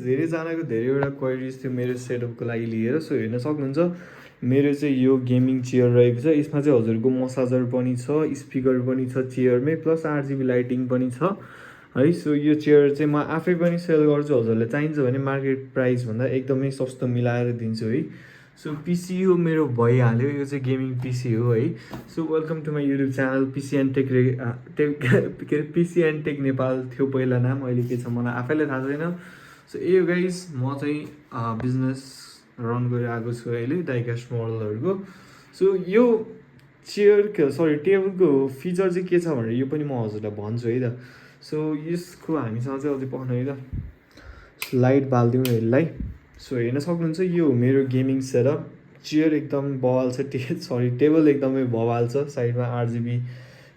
धेरैजनाको धेरैवटा क्वेरिज थियो मेरो सेटअपको लागि लिएर। सो हेर्न सक्नुहुन्छ मेरो चाहिँ यो गेमिङ चेयर रहेको छ। यसमा चाहिँ हजुरको मसाजर पनि छ, स्पिकर पनि छ चेयरमै, प्लस आरजिबी लाइटिङ पनि छ है। सो यो चेयर चाहिँ म आफै पनि सेल गर्छु, हजुरलाई चाहिन्छ भने मार्केट प्राइसभन्दा एकदमै सस्तो मिलाएर दिन्छु है। सो पिसी हो मेरो भइहाल्यो, यो चाहिँ गेमिङ पिसी हो है। So welcome to my YouTube channel PC and tech के अरे पिसी एन्ड टेक नेपाल थियो पहिला नाम, अहिले के छ मलाई आफैलाई थाहा छैन। सो यो गाइज म चाहिँ बिजनेस रन गरेर आएको छु अहिले डाइकास्ट मोडलहरूको। सो यो चेयर सरी टेबलको फिचर चाहिँ के छ भनेर यो पनि म हजुरलाई भन्छु है त। सो यसको हामीसँग चाहिँ अझै पक्न है त, लाइट बालिदिउँ यसलाई। सो हेर्न सक्नुहुन्छ यो हो मेरो गेमिङ सेटअप। चेयर एकदम बवाल छ, सरी टेबल एकदमै बवाल छ, साइडमा आरजिबी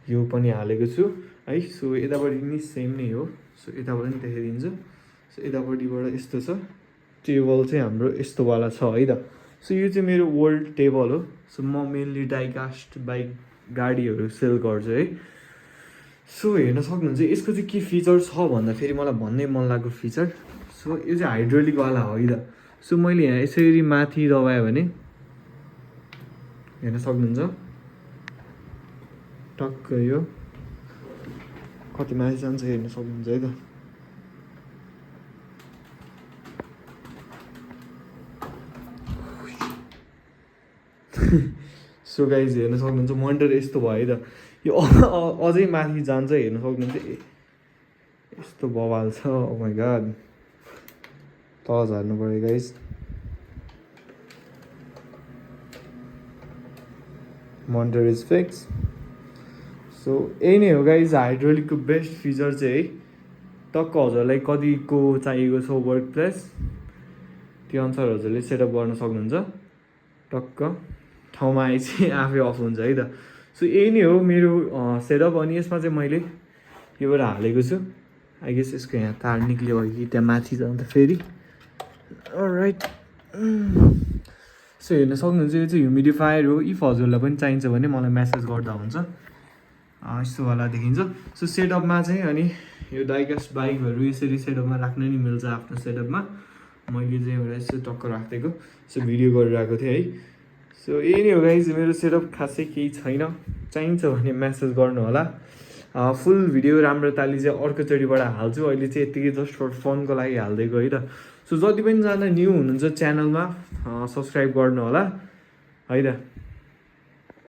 यो पनि हालेको छु है। सो यतापट्टि नि सेम नै हो। सो यताबाट पनि देखाइदिन्छु। सो यतापट्टिबाट यस्तो छ, टेबल चाहिँ हाम्रो यस्तोवाला छ है त। सो यो चाहिँ मेरो वर्ल्ड टेबल हो। सो म मेनली डाइकास्ट बाइक गाडीहरू सेल गर्छु है। सो हेर्न सक्नुहुन्छ यसको चाहिँ के फिचर छ भन्दाखेरि मलाई भन्नै मन लागेको फिचर। सो यो चाहिँ हाइड्रोलिकवाला हो है त। सो मैले यहाँ यसरी माथि दबाएँ भने हेर्न सक्नुहुन्छ टक्क यो कति माथि जान्छ हेर्न सक्नुहुन्छ है त। सो गाइज हेर्न सक्नुहुन्छ मोनिटर यस्तो भयो है त। यो अझै माथि जान्छ हेर्न सक्नुहुन्छ, यस्तो बवाल छ। ओ माई गॉड, तल झार्नु पऱ्यो guys. Monitor is fix. So यही नै हो गाइज हाइड्रोलिकको बेस्ट फिचर चाहिँ है। टक्क हजुरलाई कतिको चाहिएको छ वर्क प्लेस त्यो अनुसार हजुरले सेटअप गर्न सक्नुहुन्छ। टक्क ठाउँमा आए चाहिँ आफै अफ हुन्छ है त। सो यही नै हो मेरो सेटअप। अनि यसमा चाहिँ मैले योबाट हालेको छु। आई गेस यसको यहाँ तार निक्ल्यो भयो कि त्यहाँ माथि जाँदा फेरि। राइट, सो हेर्न सक्नुहुन्छ यो चाहिँ ह्युमिडिफायर हो। इफ हजुरलाई पनि चाहिन्छ भने मलाई म्यासेज गर्दा हुन्छ, यस्तोवाला देखिन्छ। सो सेटअपमा चाहिँ अनि यो डाइकास्ट बाइकहरू यसरी सेटअपमा राख्न नि मिल्छ आफ्नो सेटअपमा। मैले चाहिँ एउटा यस्तो टक्क राखिदिएको, सो भिडियो गरिरहेको थिएँ है। सो यही नै हो गाइज मेरो सेटअप, खासै केही छैन। चाहिन्छ भने म्यासेज गर्नु होला। फुल भिडियो राम्रोताले चाहिँ अर्कोचोटिबाट हाल्छु। अहिले चाहिँ यत्तिकै जस्ट फर फनको लागि हालिदिएको है त। सो जति पनि जना न्यू हुनुहुन्छ च्यानलमा सब्सक्राइब गर्नु होला है त।